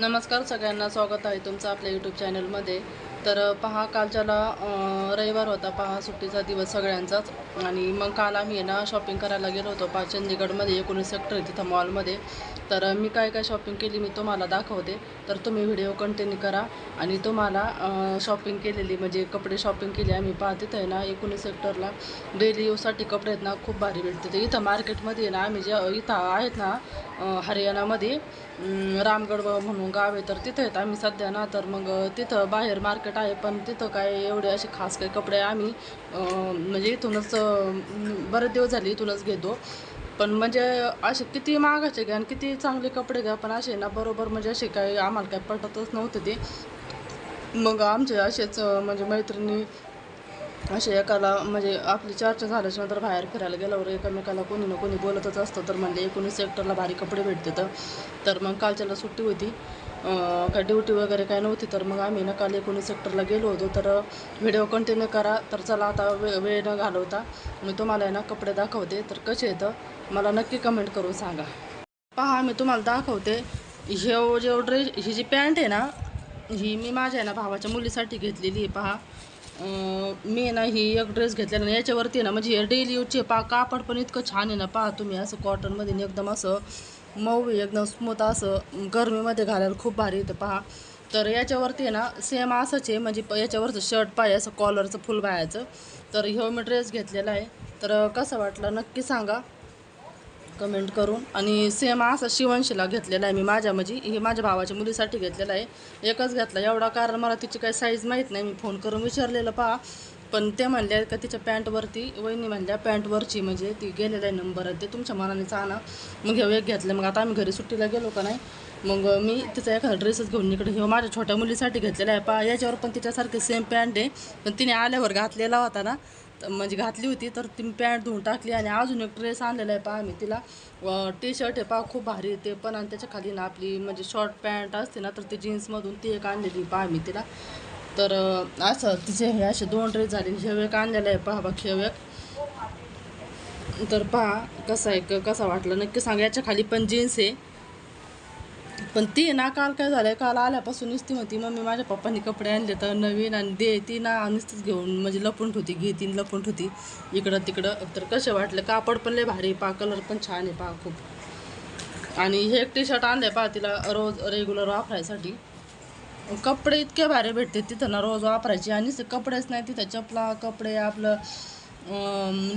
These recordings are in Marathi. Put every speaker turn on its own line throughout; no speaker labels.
नमस्कार सगळ्यांना, स्वागत आहे तुमचं आपल्या यूट्यूब चॅनलमध्ये. तर पहा, कालच्याला रविवार होता, पहा सुट्टीचा दिवस सगळ्यांचाच. आणि मग काल आम्ही आहे ना शॉपिंग करायला गेलो होतो पहा चंदीगडमध्ये 19 सेक्टर आहे तिथं मॉलमध्ये. तर मी काय काय शॉपिंग केली मी तुम्हाला दाखवते. तर तुम्ही व्हिडिओ कंटिन्यू करा. आणि तुम्हाला शॉपिंग केलेली म्हणजे कपडे शॉपिंग केली आम्ही पहा. तिथं आहे ना 19 सेक्टरला डेली यूजसाठी कपडे आहेत ना खूप भारी भेटते. ते इथं मार्केटमध्ये आहे ना आम्ही जे इथं आहेत ना हरियाणामध्ये रामगड म्हणून गाव आहे, तर तिथं आहेत आम्ही सध्या ना. तर मग तिथं बाहेर मार्केट आहे, पण तिथं काय एवढे असे खास काही कपडे आम्ही म्हणजे इथूनच बरेच दिवस झाले इथूनच घेतो. पण म्हणजे असे किती महागाचे घ्या आणि किती चांगले कपडे घ्या, पण असे ना बरोबर म्हणजे असे काही आम्हाला काही पटतच नव्हते ते. मग आमचे असेच म्हणजे मैत्रिणी असे एकाला म्हणजे आपली चर्चा झाल्याच्या नंतर बाहेर फिरायला गेल्यावर एकमेकाला कोणी ना कोणी बोलतच असतं. तर म्हणजे 19 सेक्टरला भारी कपडे भेटते. तर मग कालच्याला सुट्टी होती, काय ड्युटी वगैरे काय नव्हती. तर मग आम्ही ना काल 19 सेक्टरला गेलो होतो. तर व्हिडिओ कंटिन्यू करा. तर चला आता वेळ न घालवता मी तुम्हाला आहे ना कपडे दाखवते. तर कसे येतं मला नक्की कमेंट करून सांगा. पहा, मी तुम्हाला दाखवते. जो ड्रेस, ही जी पॅन्ट आहे ना, ही मी माझ्या आहे ना भावाच्या मुलीसाठी घेतलेली आहे पहा. मी ना ही एक ड्रेस घेतलेला ना, याच्यावरती आहे ना म्हणजे हे डेली यूजचे पहा. कापड पण इतकं छान आहे ना पहा तुम्ही, असं कॉटनमध्ये एकदम असं मऊ आहे, एकदम स्मूथ, असं गरमीमध्ये घालायला खूप भारी येतं पहा. तर याच्यावरती आहे ना सेम असंच आहे, म्हणजे याच्यावरचं शर्ट पाय असं कॉलरचं फुल बायाचं. तर ह्यो मी ड्रेस घेतलेला आहे. तर कसं वाटलं नक्की सांगा कमेंट करून. आणि सेम असा शिवंशीला घेतलेला आहे मी, माझ्या म्हणजे हे माझ्या भावाच्या मुलीसाठी घेतलेला आहे. एकच घेतला एवढा, कारण मला तिची काही साईज माहीत नाही. मी फोन करून विचारलेलं पहा, पण ते म्हणले का तिच्या पॅन्टवरती, वहिनी म्हणल्या पॅन्टवरची म्हणजे ती गेलेला आहे नंबर, ते तुमच्या मनानेच आणा. मग हे एक घेतलं. मग आता आम्ही घरी सुट्टीला गेलो का नाही, मग मी तिचा एखादा ड्रेसच घेऊन इकडे हे माझ्या छोट्या मुलीसाठी घेतलेला आहे पहा. याच्यावर पण तिच्यासारखी सेम पॅन्ट आहे, पण तिने आल्यावर घातलेला होता ना, म्हणजे घातली होती तर ती पॅन्ट धुवून टाकली. आणि अजून एक ड्रेस आणलेला आहे पहा मी तिला, टी शर्ट आहे पहा, खूप भारी ते पण. आणि त्याच्या खाली ना आपली म्हणजे शॉर्ट पॅन्ट असते ना, तर ती जीन्समधून ती एक आणलेली पहा मी तिला. तर असं तिचे हे असे 2 ड्रेस झाले. हे एक आणलेलं आहे पहा बघ, हे एक. तर पहा कसा आहे, कसा वाटलं नक्की सांगा. याच्या खाली पण जीन्स आहे, पण ती ना काल काय झालंय, काल आल्यापासून नुसती म्हणती मम्मी माझ्या पप्पांनी कपडे आणले तर नवीन, आणि दे. ती ना नुसतीच घेऊन म्हणजे लपून ठेवती, घेतीन लपून ठेवती इकडं तिकडं. तर कसे वाटलं, कापड पण लय भारी पहा, कलर पण छान आहे पहा खूप. आणि हे एक टी शर्ट आणलंय पहा तिला रोज रेग्युलर वापरायसाठी. कपडे इतके भारी भेटते तिथं ना रोज वापरायचे. आणि कपडेच नाही तिथं, चपला, कपडे, आपलं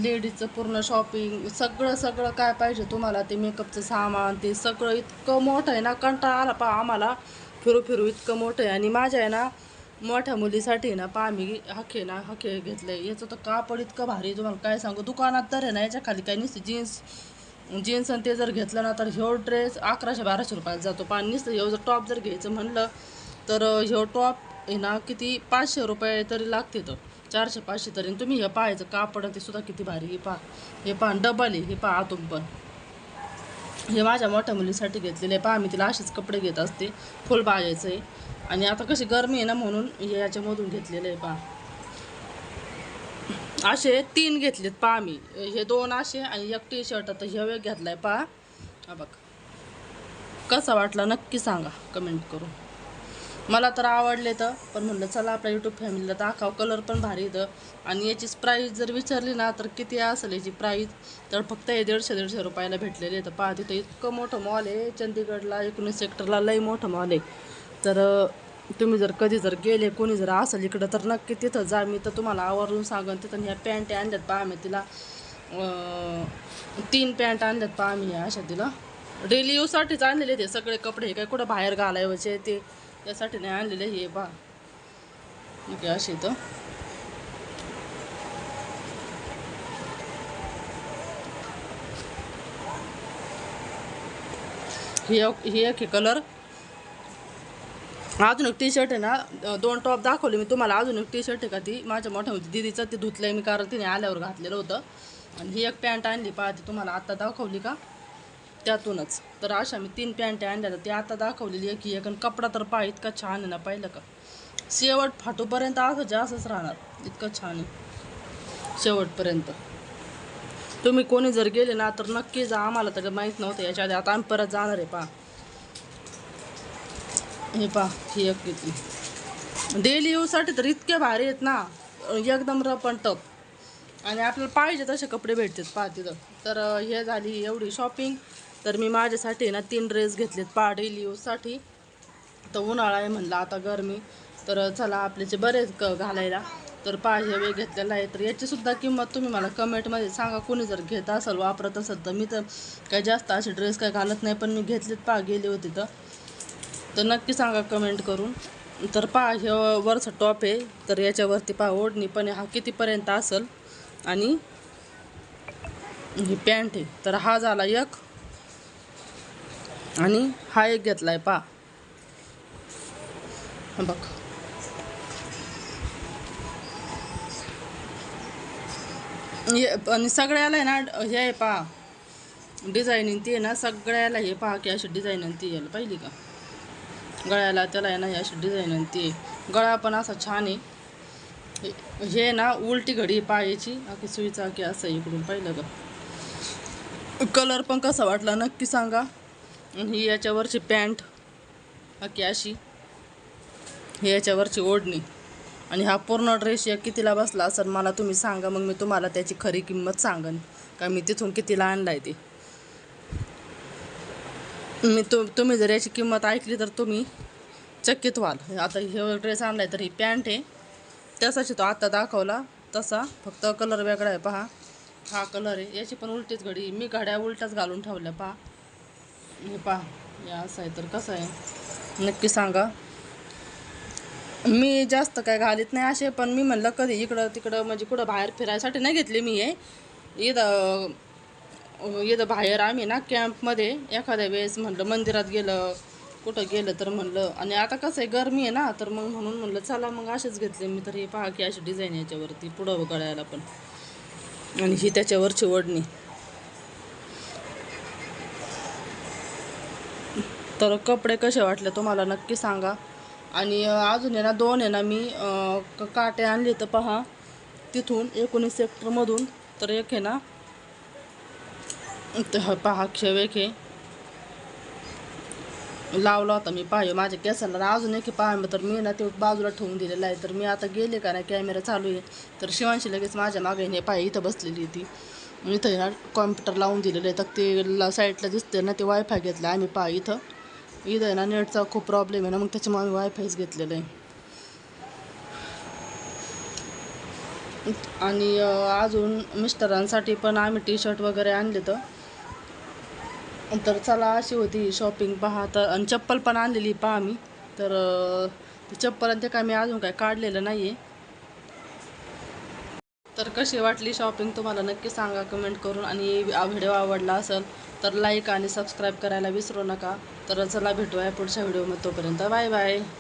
लेडीजचं पूर्ण शॉपिंग, सगळं सगळं काय पाहिजे तुम्हाला ते मेकअपचं सामान, ते सगळं इतकं मोठं आहे ना, कंटाळा आला पहा आम्हाला फिरू फिरू, इतकं मोठं आहे. आणि माझ्या आहे ना मोठ्या मुलीसाठी ना पहा मी हके घेतलं आहे. याचं तर कापड इतकं भारी तुम्हाला काय सांगू. दुकानात तर आहे ना याच्या खाली काही नसते, जीन्स आणि ते जर घेतलं ना तर ह्यो ड्रेस 1100-1200 रुपयाला जातो. पण नुसतं ह्यो जर टॉप जर घ्यायचं म्हणलं तर ह्यो टॉप आहे ना किती 500 रुपये तरी लागते, तर 400-500 तरी. तुम्ही हे पाहायचं कापड ते सुद्धा किती भारी. हे पहा डबल आहे, हे पहा आतून पण. हे माझ्या मोठ्या मुलीसाठी घेतलेले आहे पहा. मी तिला असेच कपडे घेत असते, फुल बाजायचं आहे. आणि आता कशी गरमी आहे ना म्हणून हे याच्यामधून घेतलेलं आहे पहा. असे 3 घेतलेत पहा मी, हे 2 असे आणि एक टी शर्ट. आता हे एक घेतलाय पहा. हा बघ कसा वाटला नक्की सांगा कमेंट करून. मला तर आवडले तर, पण म्हणलं चला आपल्या यूट्यूब फॅमिलीला दाखव. कलर पण भारी येतं. आणि याची प्राईस जर विचारली ना तर किती असेल याची प्राईस, तर फक्त हे 150-150 रुपयाला भेटलेले तर पहा. तिथं इतकं मोठं मॉल आहे चंदीगडला, 19 सेक्टरला लई मोठं मॉल आहे. तर तुम्ही जर कधी जर गेले, कोणी जर असेल इकडं, तर नक्की तिथं जा. मी तर तुम्हाला आवर्जून सांगन. तिथं ह्या पॅन्ट आणल्यात पहा मी तिला, 3 पॅन्ट आणल्यात पहा मी अशा तिला. डेली यूजसाठीच आणलेले ते सगळे कपडे, हे काय कुठं बाहेर घालायचे ते त्यासाठी नाही आणलेले. हे पहा ओके असे तर. ही एक हे कलर. अजून एक टी शर्ट आहे ना, 2 टॉप दाखवले मी तुम्हाला. अजून एक टी शर्ट आहे का ती माझ्या मोठ्या दिदीचं, ते धुतलंय मी कारण तिने आल्यावर घातलेलं होतं. आणि ही एक पॅन्ट आणली पहा, ती तुम्हाला आत्ता दाखवली का त्यातूनच. तर अशा मी 3 पॅन्ट आणल्या, ती आता दाखवलेली एक ही एक. आणि कपडा तर पहा इतका छान आहे ना, पाहिलं का शेवट फाटूपर्यंत असंच राहणार, इतकं छान आहे शेवटपर्यंत. तुम्ही कोणी जर गेले ना तर नक्की जा. आम्हाला तर माहीत नव्हतं याच्या आधी, आता आम्ही परत जाणार आहे पहा. हे पहा, ही एक घेतली डेली यूजसाठी तर इतके भारी आहेत ना, एकदम रफ आणि टफ. आणि आपल्याला पाहिजे तसे कपडे भेटतात पहा तिथं. तर हे झाली एवढी शॉपिंग. तर मी माझ्यासाठी ना 3 ड्रेस घेतलेत पहा डेली यूजसाठी. तर उन्हाळा आहे म्हणलं, आता गरमी, तर चला आपल्याचे बरेच घालायला. तर पहा हे वेळ घेतलेला आहे. तर याचीसुद्धा किंमत तुम्ही मला कमेंटमध्ये सांगा, कोणी जर घेत असेल, वापरत असेल. तर मी तर काही जास्त असे ड्रेस काही घालत नाही, पण मी घेतलेत पहा, गेले होते तर नक्की सांगा कमेंट करून. तर पहा हे वरचं टॉप आहे. तर याच्यावरती पहा ओढणी पण आहे. हा कितीपर्यंत असेल. आणि ही पॅन्ट आहे. तर हा झाला एक. आणि हा एक घेतला आहे पहा, बघ. आणि सगळ्याला आहे ना हे आहे पहा डिझायनिंग, ती आहे ना सगळ्याला. हे पहा की अशी डिझाईन ती यायला पाहिली का, गळ्याला त्याला आहे ना ही अशी डिझाईन ती. गळा पण असा छान आहे. हे ना उलटी घडी पायाची आखी सुईचा की असं इकडून पाहिलं का. कलर पण कसा वाटला नक्की सांगा. ही याच्यावरची पॅन्ट आखी अशी, ही याच्यावरची ओढणी. आणि हा पूर्ण ड्रेस या कितीला बसला असेल मला तुम्ही सांगा, मग मी तुम्हाला त्याची खरी किंमत सांगन का मी तिथून कितीला आणलाय ते. तुम्ही जर याची किंमत ऐकली तर तुम्ही चकित व्हाल. आता हे ड्रेस आणलाय तर ही पॅन्ट आहे, तसाच तो आता दाखवला तसा, फक्त कलर वेगळा आहे पहा. हा कलर आहे. याची पण उलटीच घडी, मी घड्या उलटाच घालून ठेवल्या पहा. हे पहा हे असं आहे. तर कसं आहे नक्की सांगा. मी जास्त काय घालीत नाही असे, पण मी म्हणलं कधी इकडं तिकडं म्हणजे कुठं बाहेर फिरायसाठी नाही घेतली मी हे. इथं इथं बाहेर आम्ही ना कॅम्पमध्ये एखाद्या वेळेस म्हणलं मंदिरात गेलं, कुठं गेलं तर म्हणलं. आणि आता कसं आहे गरमी आहे ना, तर मग म्हणून म्हणलं चला मग असेच घेतले मी. तर हे पहा की अशी डिझाईन याच्यावरती पुढं गळ्याला पण. आणि ही त्याच्यावरची ओढणी. तर कपडे कसे वाटले तुम्हाला नक्की सांगा. आणि अजून आहे ना 2 आहे ना मी काटे आणले तर पहा तिथून 19 सेक्टरमधून. तर एक आहे ना पहा एक आहे लावला होता मी पाय माझ्या केसाला. अजून एक पहा, तर मी ना ते बाजूला ठेवून दिलेलं आहे. तर मी आता गेले का नाही, कॅमेरा चालू आहे. तर शिवांशी लगेच माझ्या मागे हे पाय इथं बसलेली ती. इथं ना कॉम्प्युटर लावून दिलेलं आहे. तर ते साईडला दिसते ना, ते वायफाय घेतलं आणि पहा इथं आहे ना नेटचा खूप प्रॉब्लेम आहे ना, मग त्याच्यामुळे आम्ही वायफायच घेतलेलं आहे. आणि अजून मिस्टरांसाठी पण आम्ही टी शर्ट वगैरे आणले. तर चला अशी होती शॉपिंग पहा. तर आणि चप्पल पण आणलेली पहा मी. तर ती चप्पल आणि ते काय मी अजून काय काढलेलं नाही आहे. तर कशी वाटली शॉपिंग तुम्हाला नक्की सांगा कमेंट करून. आणि व्हिडिओ आवडला असेल तर लाईक आणि सबस्क्राईब करायला विसरू नका. तर चला भेटूया पुढच्या व्हिडिओमध्ये. तोपर्यंत बाय बाय.